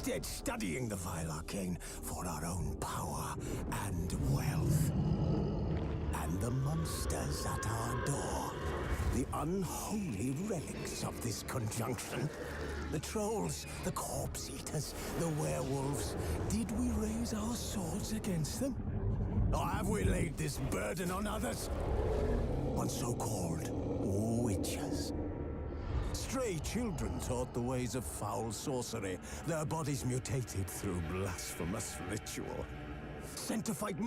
instead studying the vile arcane for our own power and wealth. And the monsters at our door, the unholy relics of this conjunction. The trolls, the corpse eaters, the werewolves. Did we raise our swords against them? Or have we laid this burden on others? On so-called witches. Stray children taught the ways of foul sorcery, their bodies mutated through blasphemous ritual. Sent to fight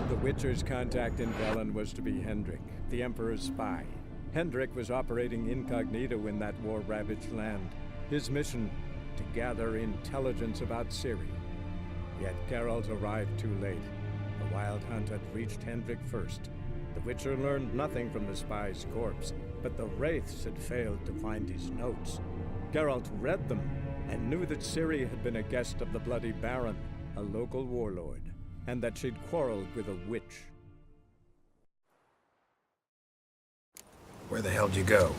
The Witcher's contact in Velen was to be Hendrik, the Emperor's spy. Hendrik was operating incognito in that war-ravaged land. His mission, to gather intelligence about Ciri. Yet Geralt arrived too late. The Wild Hunt had reached Hendrik first. The Witcher learned nothing from the spy's corpse, but the Wraiths had failed to find his notes. Geralt read them and knew that Ciri had been a guest of the Bloody Baron, a local warlord, and that she'd quarreled with a witch. Where the hell did you go?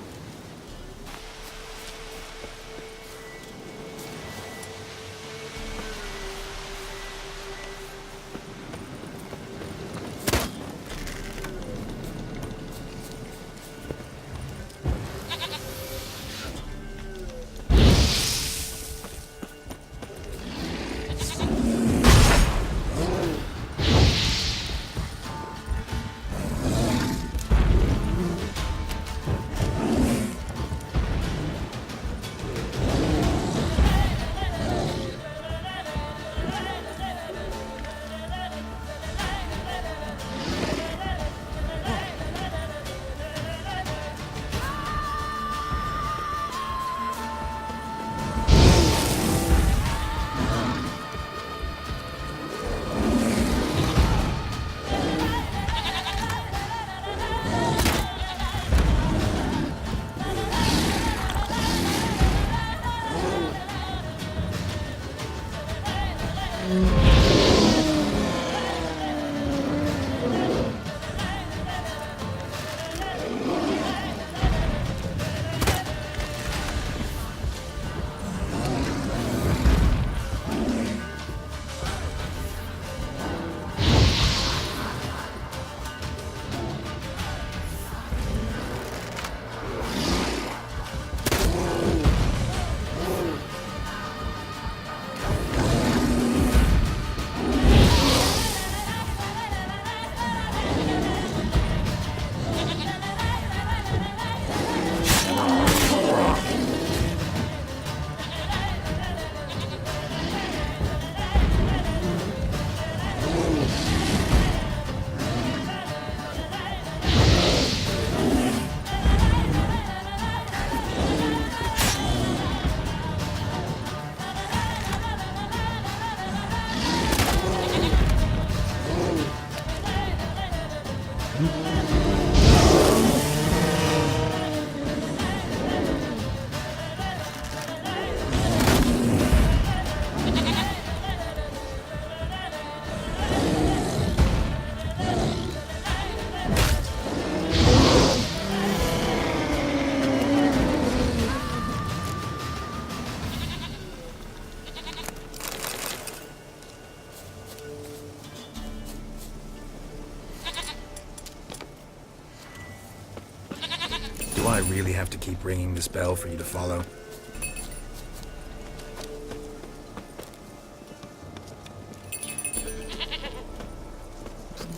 Do I really have to keep ringing this bell for you to follow?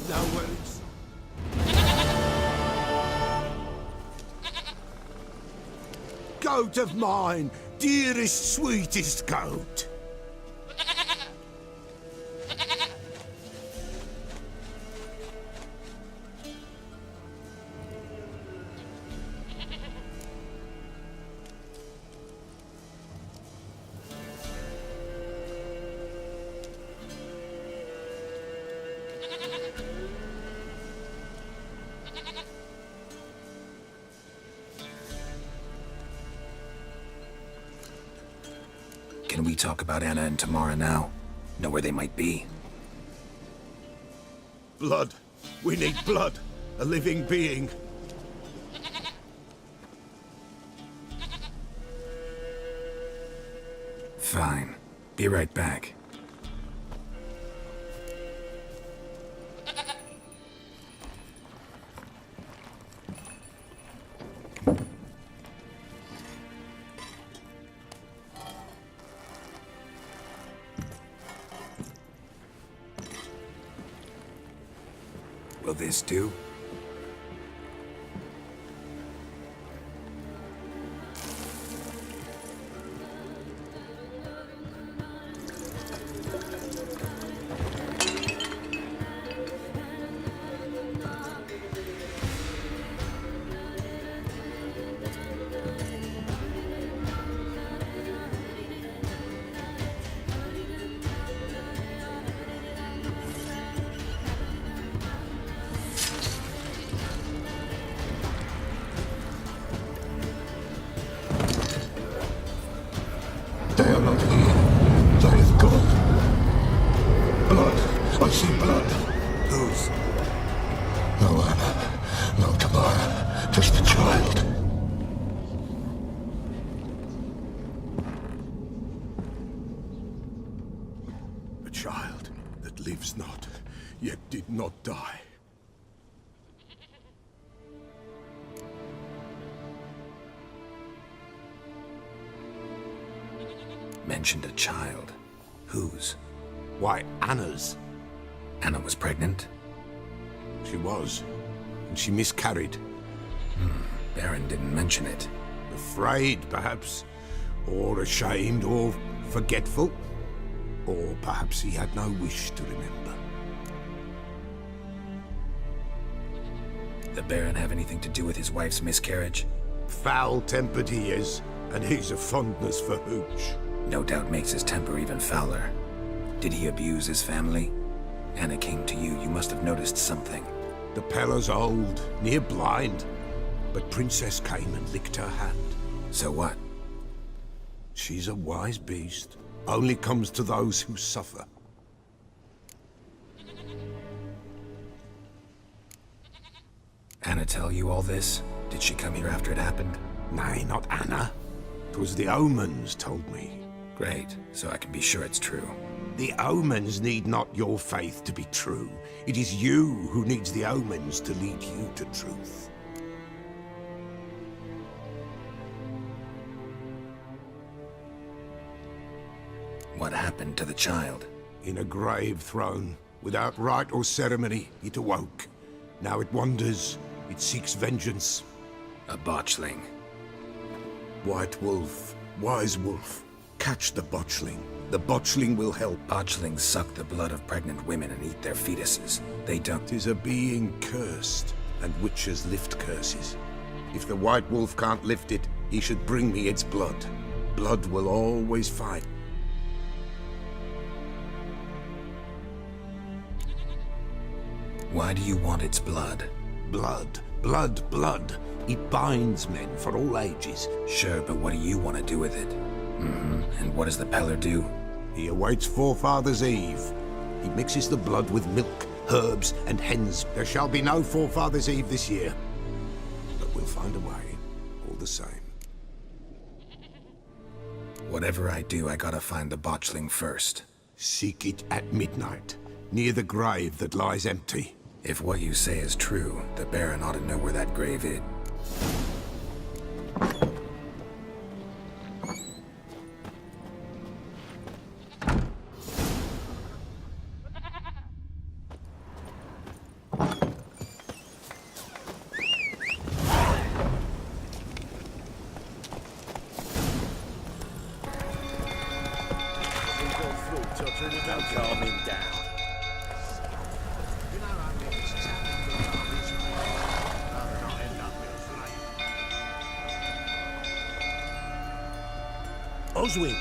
No worries. Goat of mine, dearest, sweetest goat. Can we talk about Anna and Tamara now? Know where they might be? Blood. We need blood. A living being. Fine. Be right back. Will this do? They are not here. They is gone. Blood. I see blood. Whose? No Anna. No Tamara. Just the child. A child that lives not, yet did not die. Mentioned a child. Whose? Why, Anna's. Anna was pregnant? She was, and she miscarried. Baron didn't mention it. Afraid, perhaps, or ashamed, or forgetful. Or perhaps he had no wish to remember. The Baron have anything to do with his wife's miscarriage? Foul-tempered he is, and he's a fondness for hooch. No doubt makes his temper even fouler. Did he abuse his family? Anna came to you. You must have noticed something. The Pella's old, near blind, but Princess came and licked her hand. So what? She's a wise beast. Only comes to those who suffer. Anna tell you all this? Did she come here after it happened? Nay, not Anna. 'Twas the omens told me. Great, so I can be sure it's true. The omens need not your faith to be true. It is you who needs the omens to lead you to truth. What happened to the child? In a grave thrown, without rite or ceremony, it awoke. Now it wanders, it seeks vengeance. A botchling. White wolf, wise wolf, catch the botchling. The botchling will help. Botchlings suck the blood of pregnant women and eat their fetuses. They don't. 'Tis a being cursed, and witches lift curses. If the white wolf can't lift it, he should bring me its blood. Blood will always fight. Why do you want its blood? Blood, blood, blood. It binds men for all ages. Sure, but what do you want to do with it? And what does the Peller do? He awaits Forefathers' Eve. He mixes the blood with milk, herbs, and hens. There shall be no Forefathers' Eve this year. But we'll find a way, all the same. Whatever I do, I gotta find the botchling first. Seek it at midnight, near the grave that lies empty. If what you say is true, the Baron ought to know where that grave is. Calm him down. Oswin?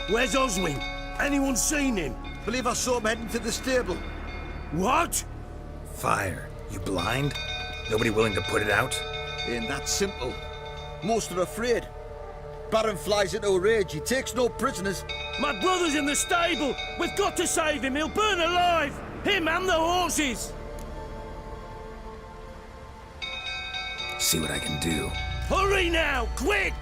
Where's Oswin? Anyone seen him? Believe I saw him heading to the stable. What? Fire. You blind? Nobody willing to put it out? Ain't that simple. Most are afraid. Baron flies into a rage. He takes no prisoners. My brother's in the stable. We've got to save him. He'll burn alive. Him and the horses. See what I can do. Hurry now, quick!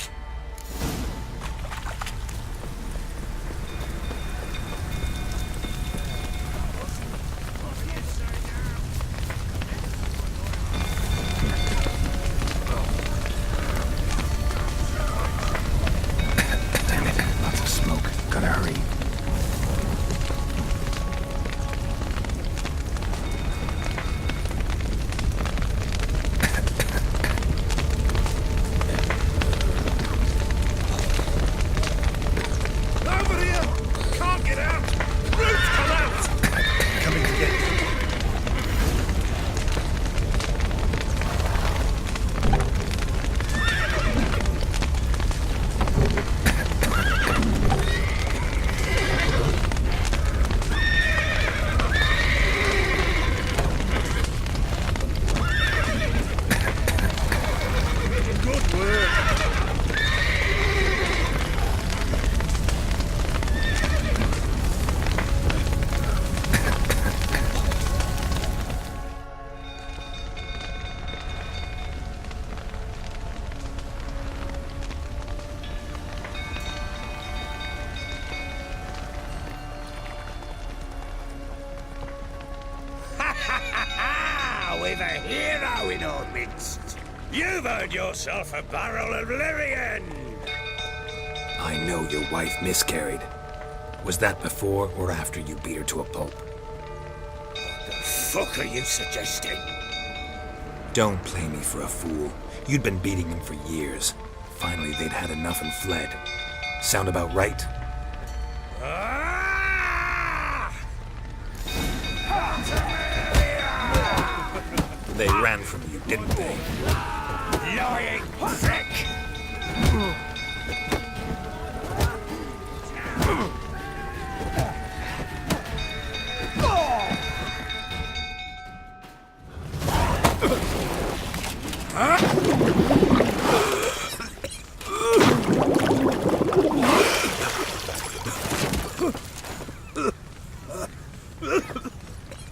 we've a hero in our midst. You've earned yourself a barrel of Lyrian. I know your wife miscarried. Was that before or after you beat her to a pulp? What the fuck are you suggesting? Don't play me for a fool. You'd been beating him for years. Finally, they'd had enough and fled. Sound about right? They ran from you, didn't they? Lying prick!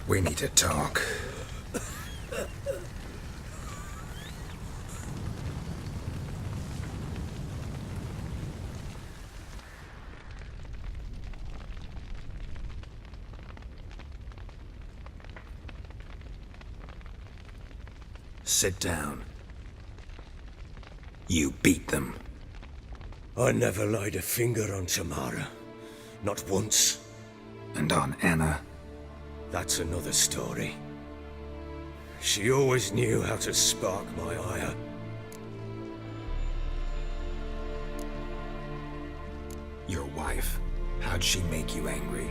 We need to talk. Sit down. You beat them. I never laid a finger on Tamara. Not once. And on Anna? That's another story. She always knew how to spark my ire. Your wife. How'd she make you angry?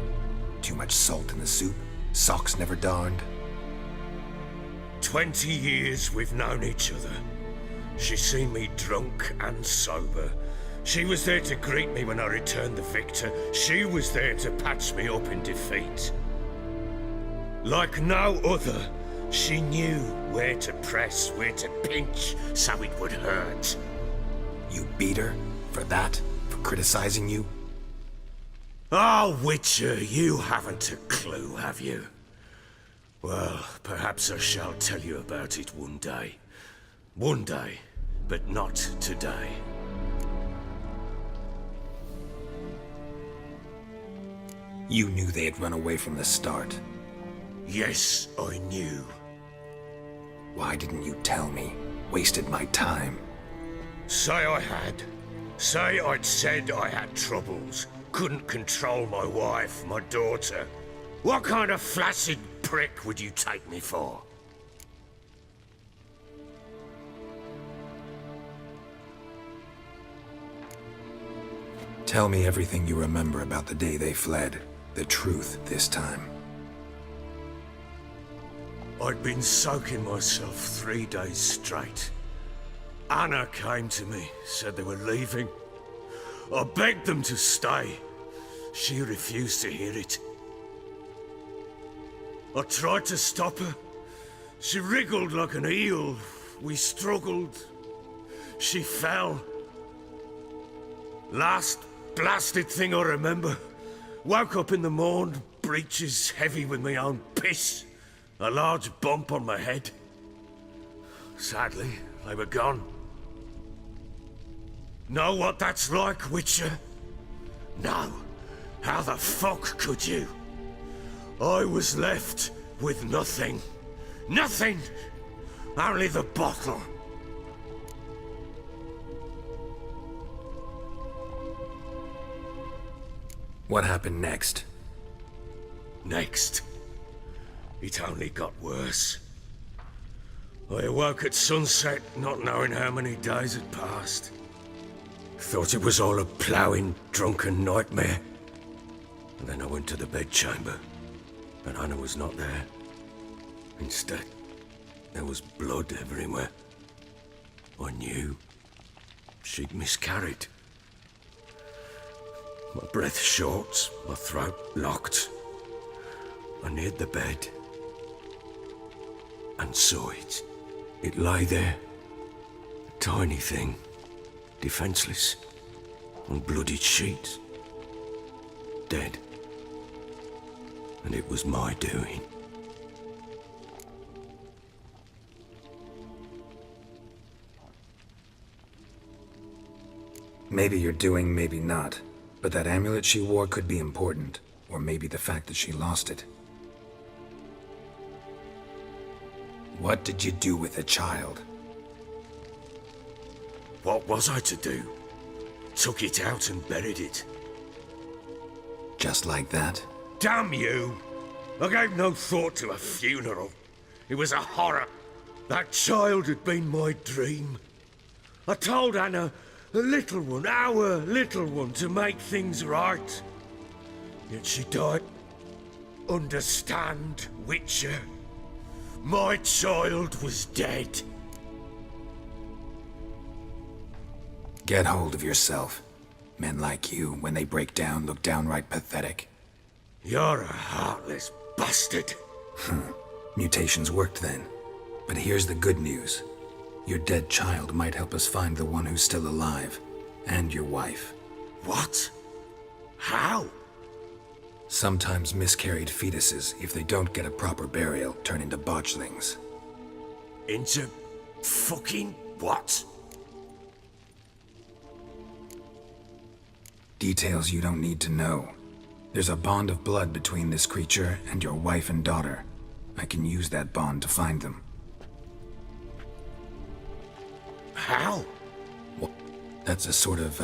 Too much salt in the soup? Socks never darned? 20 years we've known each other. She's seen me drunk and sober. She was there to greet me when I returned the victor. She was there to patch me up in defeat. Like no other, she knew where to press, where to pinch, so it would hurt. You beat her? For that? For criticizing you? Oh, Witcher, you haven't a clue, have you? Well, perhaps I shall tell you about it one day. One day, but not today. You knew they had run away from the start. Yes, I knew. Why didn't you tell me? Wasted my time. Say I had. Say I'd said I had troubles. Couldn't control my wife, my daughter. What kind of flaccid prick would you take me for? Tell me everything you remember about the day they fled. The truth this time. I'd been soaking myself 3 days straight. Anna came to me, said they were leaving. I begged them to stay. She refused to hear it. I tried to stop her. She wriggled like an eel. We struggled. She fell. Last blasted thing I remember. Woke up in the morn, breeches heavy with my own piss. A large bump on my head. Sadly, they were gone. Know what that's like, Witcher? No. How the fuck could you? I was left with nothing. Nothing! Only the bottle. What happened next? Next? It only got worse. I awoke at sunset, not knowing how many days had passed. Thought it was all a ploughing, drunken nightmare. And then I went to the bedchamber, but Anna was not there. Instead, there was blood everywhere. I knew she'd miscarried. My breath short, my throat locked. I neared the bed and saw it. It lay there, a tiny thing, defenseless, on bloodied sheets, dead. And it was my doing. Maybe you're doing, maybe not. But that amulet she wore could be important. Or maybe the fact that she lost it. What did you do with the child? What was I to do? Took it out and buried it. Just like that? Damn you! I gave no thought to a funeral. It was a horror. That child had been my dream. I told Anna, the little one, our little one, to make things right. Yet she died. Understand, Witcher? My child was dead. Get hold of yourself. Men like you, when they break down, look downright pathetic. You're a heartless bastard. Mutations worked then. But here's the good news. Your dead child might help us find the one who's still alive. And your wife. What? How? Sometimes miscarried fetuses, if they don't get a proper burial, turn into botchlings. Into fucking what? Details you don't need to know. There's a bond of blood between this creature and your wife and daughter. I can use that bond to find them. How? Well, that's a sort of,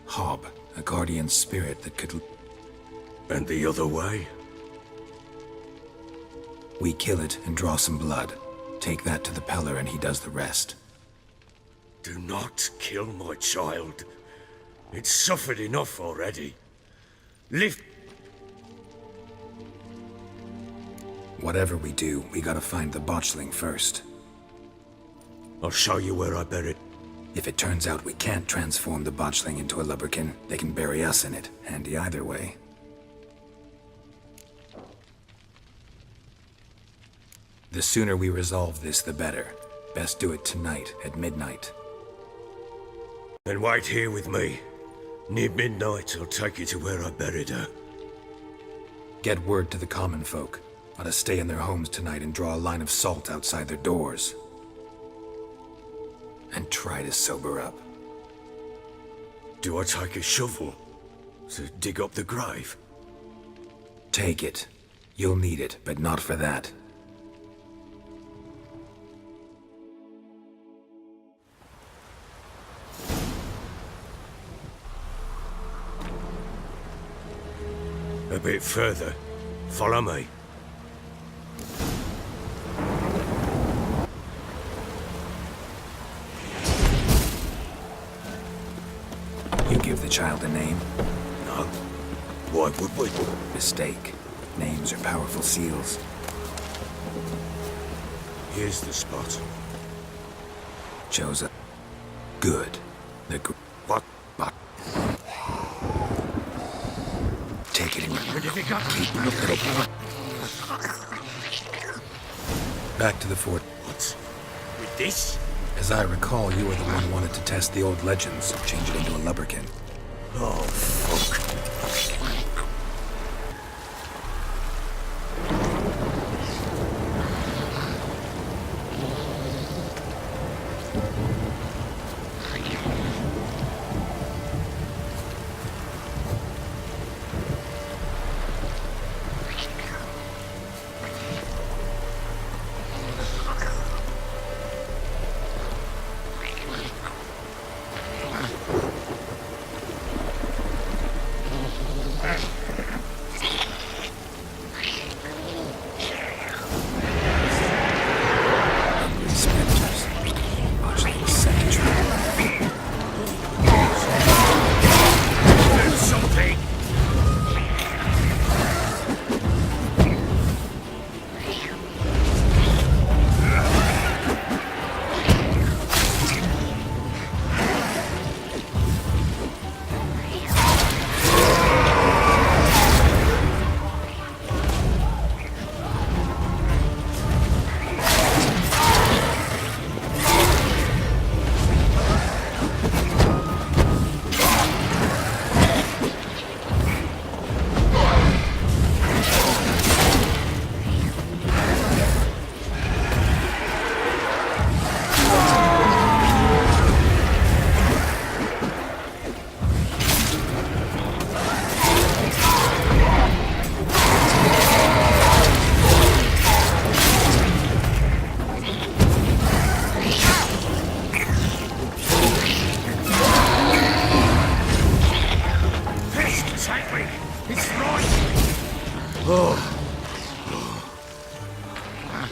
hob, a guardian spirit that could... And the other way? We kill it and draw some blood. Take that to the Peller and he does the rest. Do not kill my child. It's suffered enough already. Lift... Whatever we do, we gotta find the botchling first. I'll show you where I buried. If it turns out we can't transform the botchling into a lubberkin, they can bury us in it. Handy either way. The sooner we resolve this, the better. Best do it tonight, at midnight. Then wait here with me. Near midnight, I'll take you to where I buried her. Get word to the common folk. Ought to stay in their homes tonight and draw a line of salt outside their doors. And try to sober up. Do I take a shovel to dig up the grave? Take it. You'll need it, but not for that. A bit further. Follow me. You give the child a name? No. Why would we? Mistake. Names are powerful seals. Here's the spot. Chose a... Good. What? But... Take it in your... What have you got? Keep your little... Back to the fort. What? With this? As I recall, you were the one who wanted to test the old legends, change it into a lubberkin. Oh, fuck.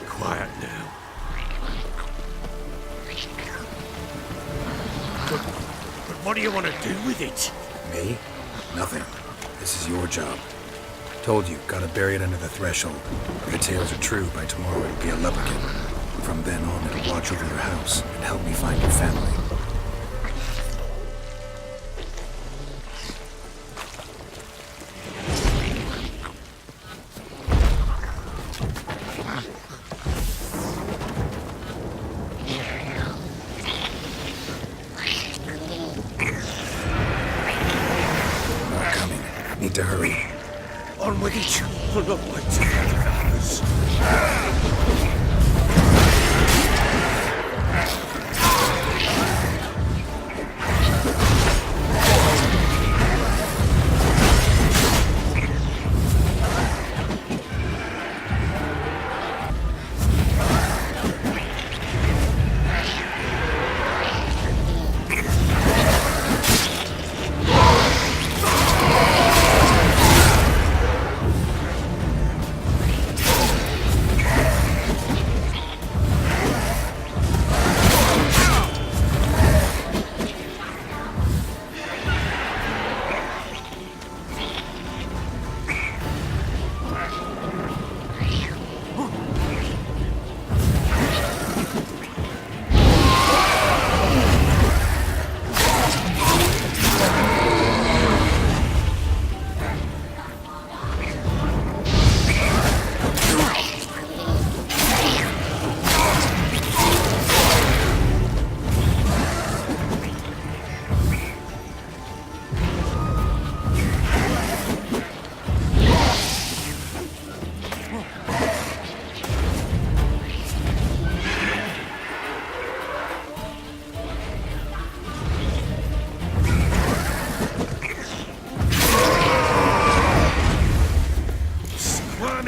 Quiet now. But what do you want to do with it? Me? Nothing. This is your job. Told you, gotta bury it under the threshold. If the tales are true, by tomorrow it'll be a lubberkin. From then on, it'll watch over your house and help me find your family. Not coming. Need to hurry. On with it. I'll not wait till the others.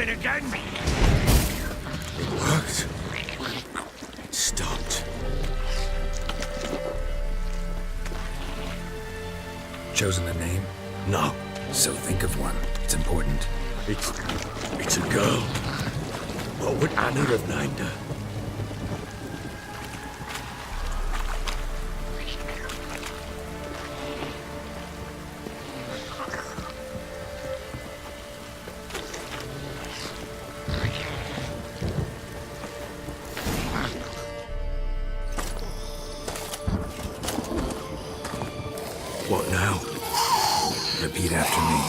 Again. It worked. It stopped. Chosen a name? No. So think of one. It's important. It's a girl. What would Anna have named her? What now? Repeat after me.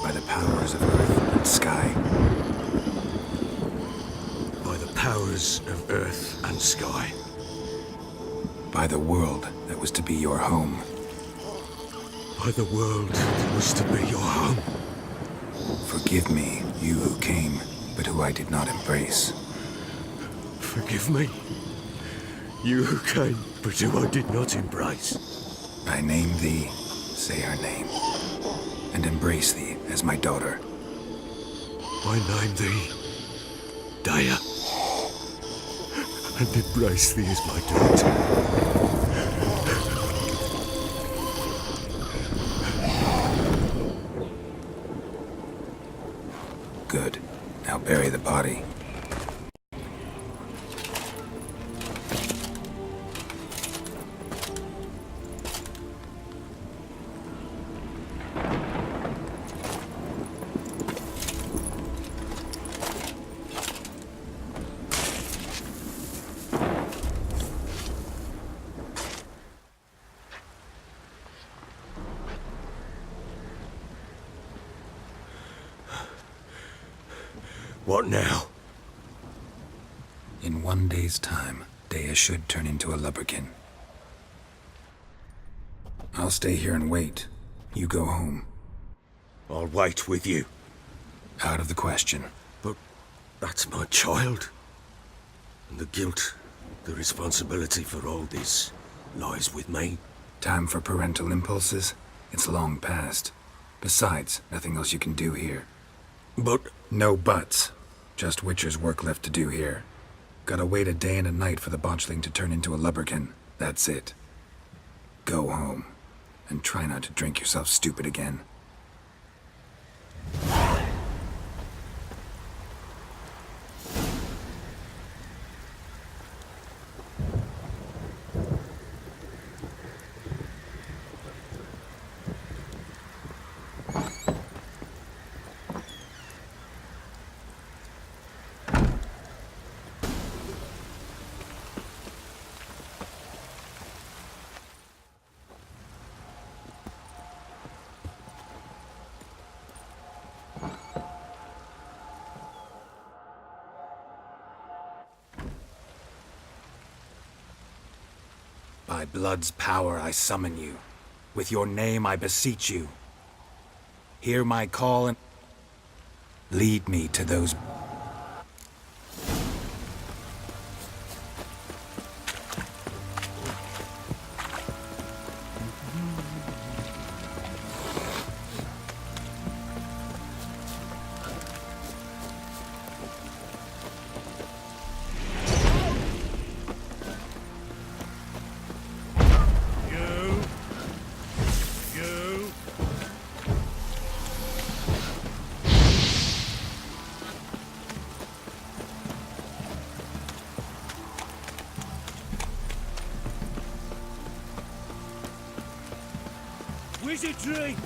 By the powers of earth and sky. By the powers of earth and sky. By the world that was to be your home. By the world that was to be your home. Forgive me, you who came, but who I did not embrace. Forgive me. You who came, but who I did not embrace. I name thee, say her name, and embrace thee as my daughter. I name thee, Daya, and embrace thee as my daughter. Good. Now bury the body. What now? In 1 day's time, Daya should turn into a lubberkin. I'll stay here and wait. You go home. I'll wait with you. Out of the question. But that's my child. And the guilt, the responsibility for all this lies with me. Time for parental impulses? It's long past. Besides, nothing else you can do here. But... No buts. Just Witcher's work left to do here. Gotta wait a day and a night for the botchling to turn into a lubberkin. That's it. Go home. And try not to drink yourself stupid again. By blood's power I summon you. With your name I beseech you. Hear my call and lead me to those... Wizardry!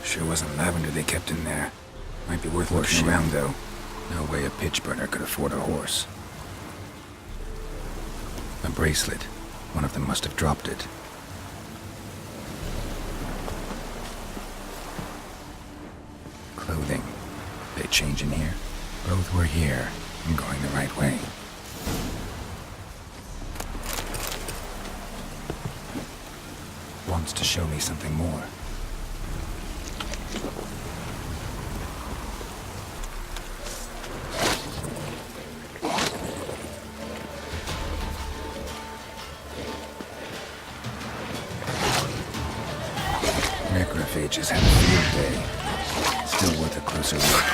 Sure wasn't lavender they kept in there. Might be worth looking around, though. No way a pitch burner could afford a horse. A bracelet. One of them must have dropped it. Clothing. They change in here? Both were here. I'm going the right way. Wants to show me something more. Necrophages had a field day. Still worth a closer look.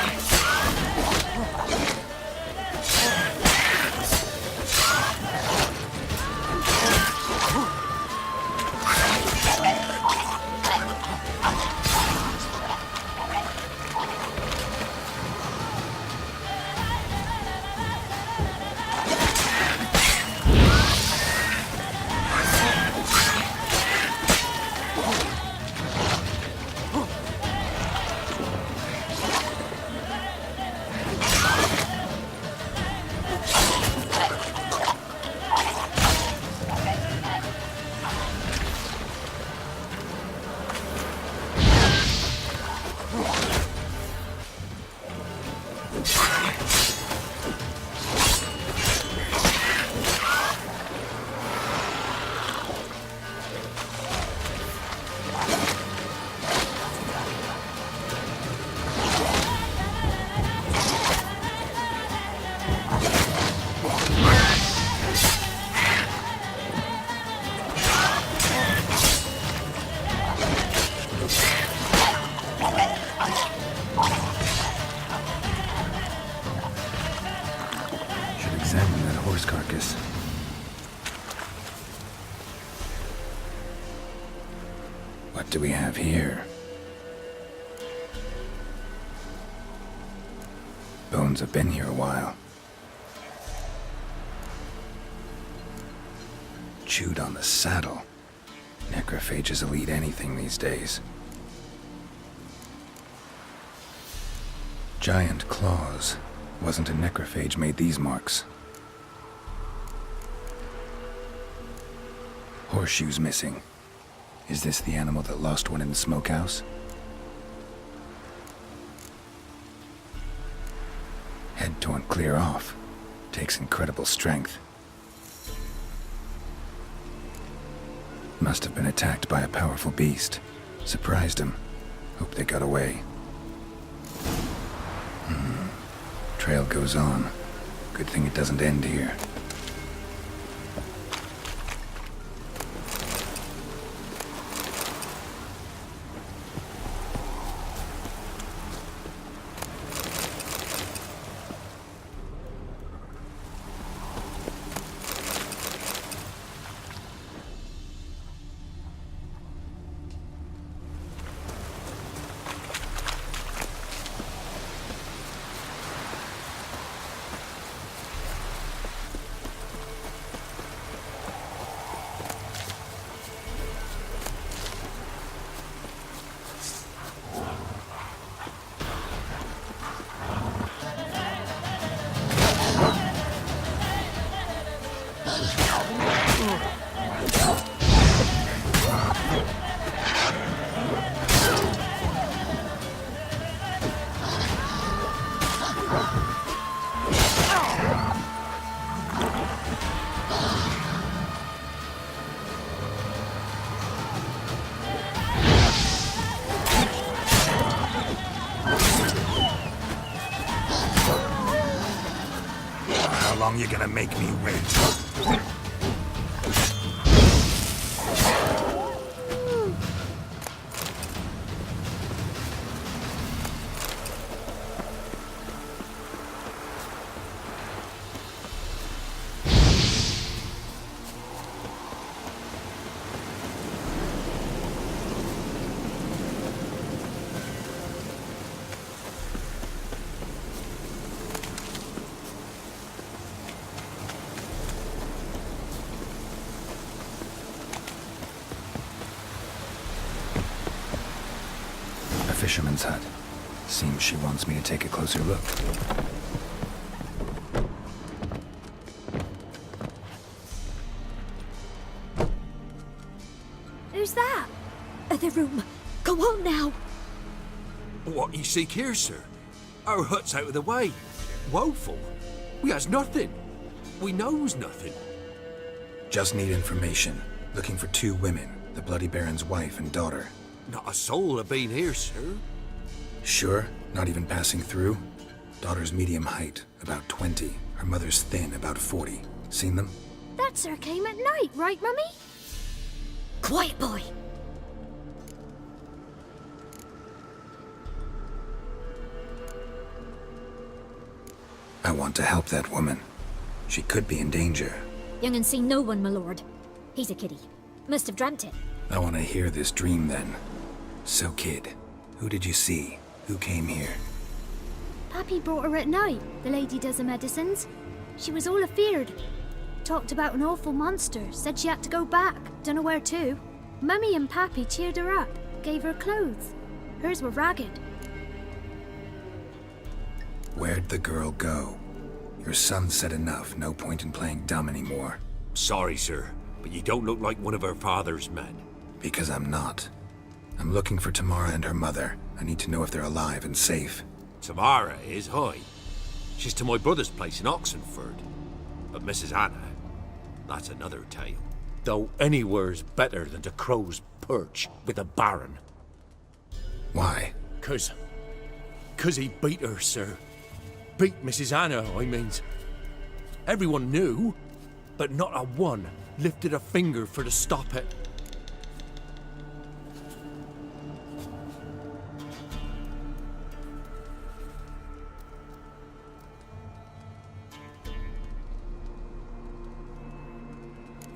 What do we have here? Bones have been here a while. Chewed on the saddle. Necrophages will eat anything these days. Giant claws. Wasn't a necrophage made these marks. Horseshoes missing. Is this the animal that lost one in the smokehouse? Head torn clear off. Takes incredible strength. Must have been attacked by a powerful beast. Surprised him. Hope they got away. Trail goes on. Good thing it doesn't end here. How long you gonna make me wait? Fisherman's hut. Seems she wants me to take a closer look. Who's that? Other room. Go on now. What you seek here, sir? Our hut's out of the way. Woeful. We has nothing. We knows nothing. Just need information. Looking for 2 women, the Bloody Baron's wife and daughter. Not a soul have been here, sir. Sure? Not even passing through? Daughter's medium height, about 20. Her mother's thin, about 40. Seen them? That sir came at night, right, Mummy? Quiet, boy. I want to help that woman. She could be in danger. Young and seen no one, my lord. He's a kiddie. Must have dreamt it. I want to hear this dream then. So, kid, who did you see? Who came here? Pappy brought her at night, the lady does the medicines. She was all afeared. Talked about an awful monster, said she had to go back, dunno where to. Mummy and Pappy cheered her up, gave her clothes. Hers were ragged. Where'd the girl go? Your son said enough, no point in playing dumb anymore. Sorry, sir, but you don't look like one of her father's men. Because I'm not. I'm looking for Tamara and her mother. I need to know if they're alive and safe. Tamara is, hi. She's to my brother's place in Oxenford. But Mrs. Anna, that's another tale. Though anywhere's better than to Crow's Perch with a Baron. Why? 'Cause he beat her, sir. Beat Mrs. Anna, I means. Everyone knew, but not a one lifted a finger for to stop it.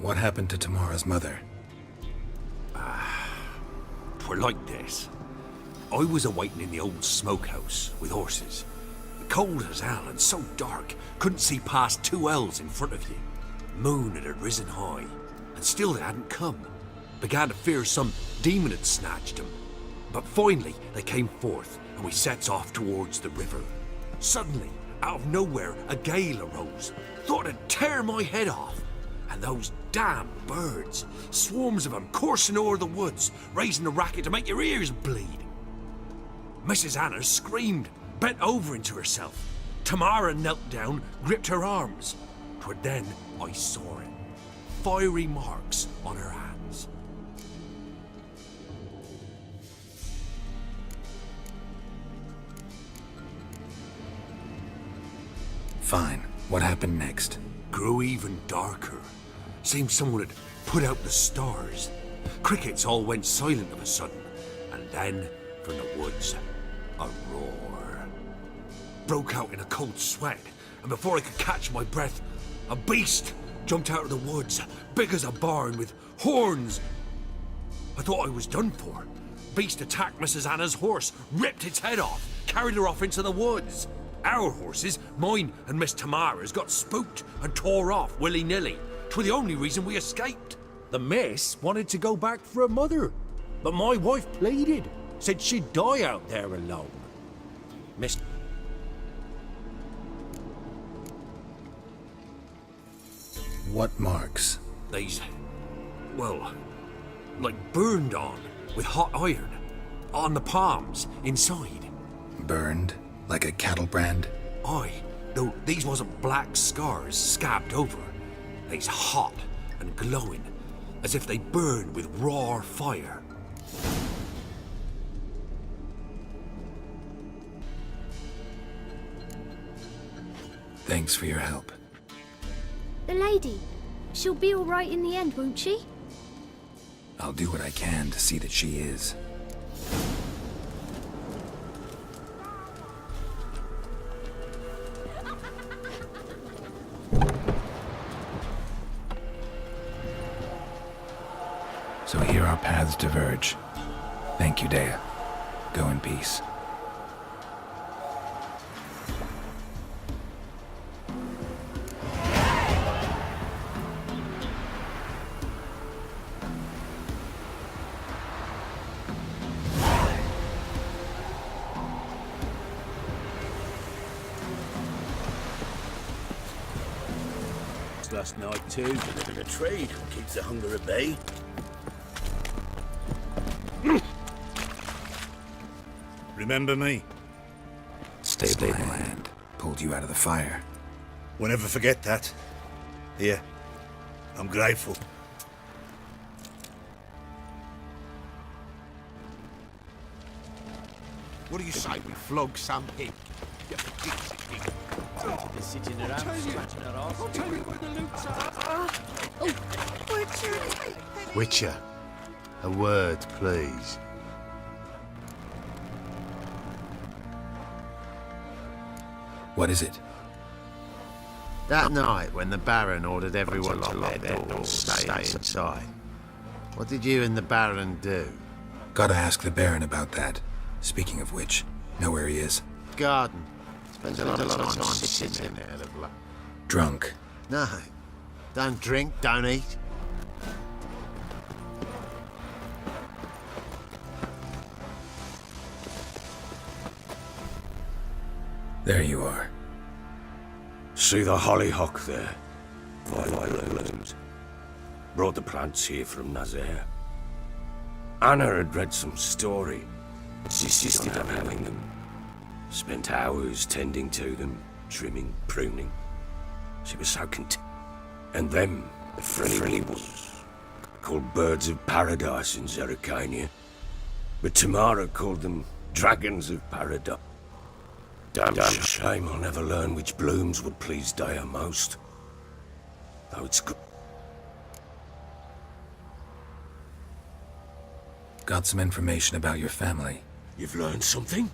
What happened to Tamara's mother? Twere like this. I was awaiting in the old smokehouse with horses. Cold as hell and so dark, couldn't see past 2 ells in front of you. Moon had risen high, and still they hadn't come. Began to fear some demon had snatched them. But finally they came forth, and we sets off towards the river. Suddenly, out of nowhere, a gale arose. Thought it'd tear my head off. And those damn birds, swarms of them coursing over the woods, raising a racket to make your ears bleed. Mrs. Anna screamed, bent over into herself. Tamara knelt down, gripped her arms. 'Twere then I saw it. Fiery marks on her hands. Fine. What happened next? Grew even darker. Seemed someone had put out the stars. Crickets all went silent of a sudden. And then, from the woods, a roar. Broke out in a cold sweat, and before I could catch my breath, a beast jumped out of the woods, big as a barn, with horns. I thought I was done for. Beast attacked Mrs. Anna's horse, ripped its head off, carried her off into the woods. Our horses, mine and Miss Tamara's, got spooked and tore off willy-nilly. 'Twere the only reason we escaped. The miss wanted to go back for her mother, but my wife pleaded, said she'd die out there alone. Miss... What marks? These, well, like burned on with hot iron. On the palms, inside. Burned? Like a cattle brand? Aye, though these wasn't black scars scabbed over. They's hot and glowing, as if they burned with raw fire. Thanks for your help. The lady. She'll be all right in the end, won't she? I'll do what I can to see that she is. So here our paths diverge. Thank you, Dea. Go in peace. Last night too, a bit of a trade, keeps the hunger at bay. Remember me? Stable hand. Pulled you out of the fire. We'll never forget that. Here, I'm grateful. What do you say we flog some pig? They're sitting around scratching her arse. I'll tell you where the loot's at. Witcher, a word, please. What is it? That night when the Baron ordered everyone to lock their doors, stay inside. What did you and the Baron do? Gotta ask the Baron about that. Speaking of which, know where he is? Garden. Spends a lot of time sitting in there. Drunk. No. Don't drink, don't eat. There you are. See the hollyhock there? Violet blooms. Brought the plants here from Nazaire. Anna had read some story. Insisted on having them. Spent hours tending to them, trimming, pruning. She was so content. And them, the friendly ones, called birds of paradise in Zerrikania. But Tamara called them dragons of paradise. Damn shame I'll never learn which blooms would please Dea most. Though it's good. Got some information about your family. You've learned something?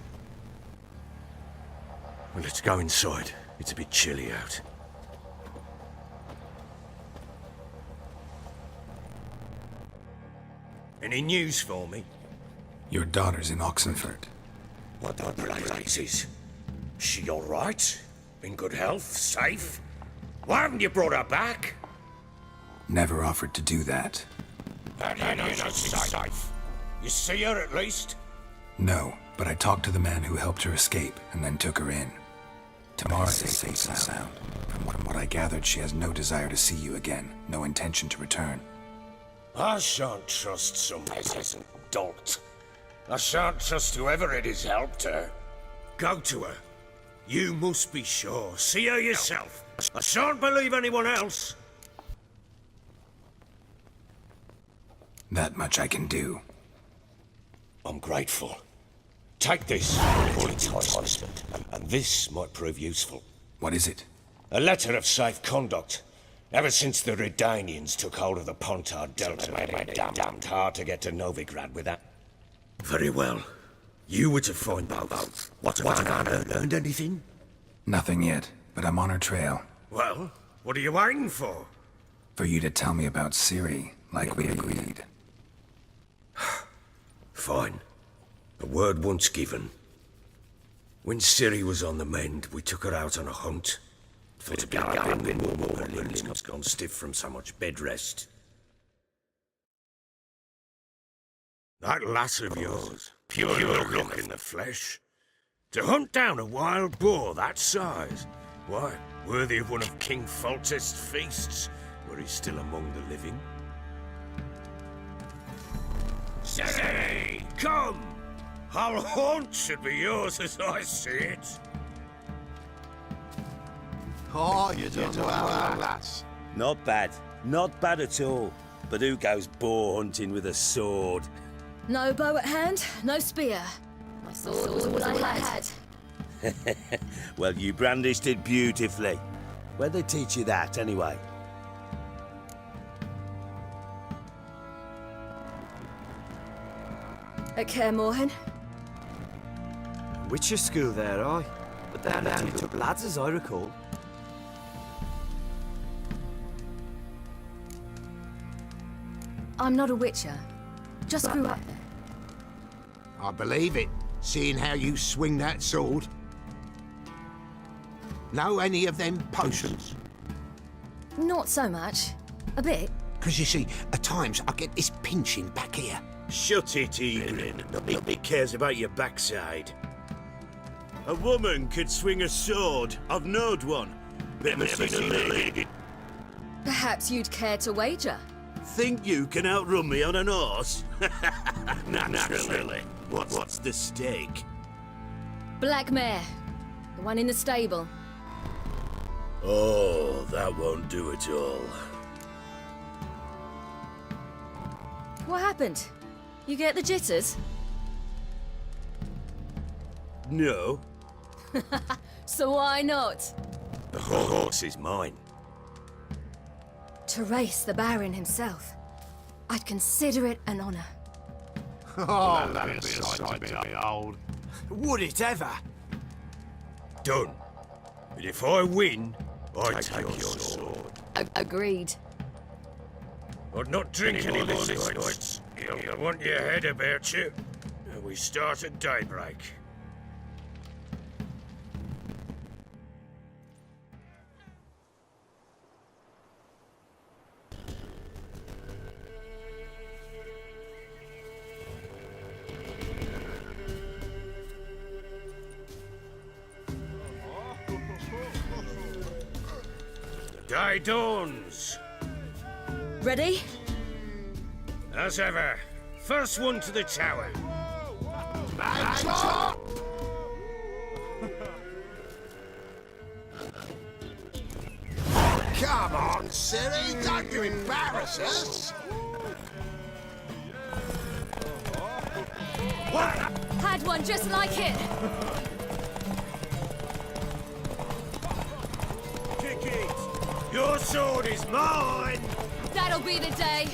Well, let's go inside. It's a bit chilly out. Any news for me? Your daughter's in Oxenford. What the blazes? She all right? In good health? Safe? Why haven't you brought her back? Never offered to do that. Safe. You see her at least? No, but I talked to the man who helped her escape and then took her in. Tomorrow is safe and sound. From what I gathered, she has no desire to see you again. No intention to return. I shan't trust some peasant dolt. I shan't trust whoever it is helped her. Go to her. You must be sure. See her yourself. I shan't believe anyone else. That much I can do. I'm grateful. Take this for enticement, and this might prove useful. What is it? A letter of safe conduct. Ever since the Redanians took hold of the Pontard Delta, made it damned hard to get to Novigrad with that. Very well. You were to find both. What have I learned anything? Nothing yet, but I'm on her trail. Well, what are you waiting for? For you to tell me about Ciri, like we agreed. Fine. A word once given. When Ciri was on the mend, we took her out on a hunt. Thought a galloping wind would warm her limbs gone stiff from so much bed rest. That lass of yours, pure look in the flesh. To hunt down a wild boar that size, why, worthy of one of King Foltest's feasts, were he still among the living. Say, come! Our haunt should be yours as I see it. Oh, you done well, lass. Not bad. Not bad at all. But who goes boar hunting with a sword? No bow at hand, no spear. My sword was all I had. Well, you brandished it beautifully. Where'd they teach you that, anyway? At Kaer Morhen. Witcher school there, aye. But they only took lads, as I recall. I'm not a witcher. Just grew up there. I believe it, seeing how you swing that sword. Know any of them potions? Not so much. A bit. Because you see, at times I get this pinching back here. Shut it, Egrin. Nobody cares about your backside. A woman could swing a sword. I've knowed one. Never seen a lady. Perhaps you'd care to wager? Think you can outrun me on an horse? Naturally. What's the stake? Black mare. The one in the stable. Oh, that won't do it all. What happened? You get the jitters? No. So why not? The horse is mine. To race the Baron himself. I'd consider it an honor. Oh, that'd be a sight to behold. Would it ever? Done. But if I win, I take your sword. Agreed. I'd not drink any more this night. I want your head about you. We start at daybreak. The day dawns. Ready? As ever. First one to the tower. Top! Come on, Ciri, don't you embarrass us! What? Had one just like it. Kick it! Your sword is mine! That'll be the day.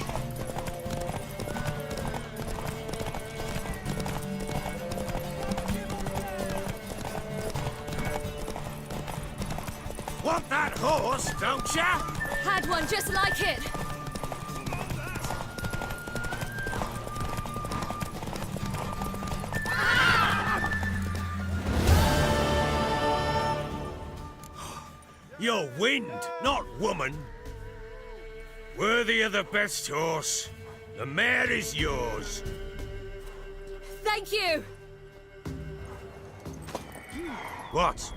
Want that horse, don't ya? Had one just like it. You're wind, not woman. Worthy of the best horse. The mare is yours. Thank you. What?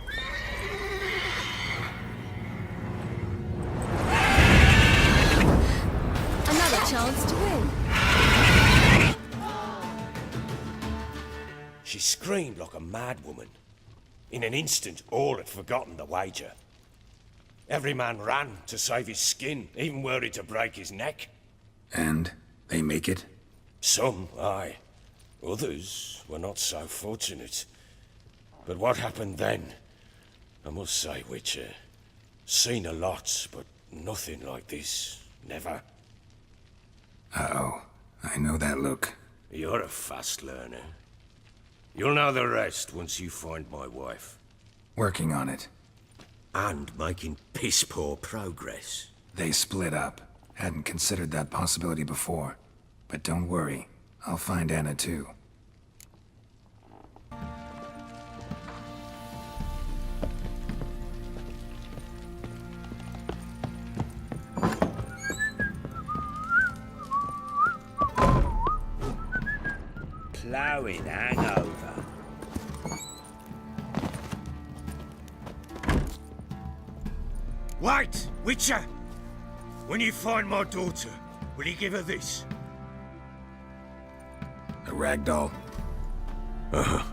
chance to win. She screamed like a mad woman. In an instant, all had forgotten the wager. Every man ran to save his skin, even worried to break his neck. And they make it? Some, aye. Others were not so fortunate. But what happened then? I must say, Witcher, seen a lot, but nothing like this. Never. Uh-oh. I know that look. You're a fast learner. You'll know the rest once you find my wife. Working on it. And making piss-poor progress. They split up. Hadn't considered that possibility before. But don't worry. I'll find Anna too. Plowing hangover. Wait, Witcher! When you find my daughter, will you give her this? A ragdoll? Uh-huh.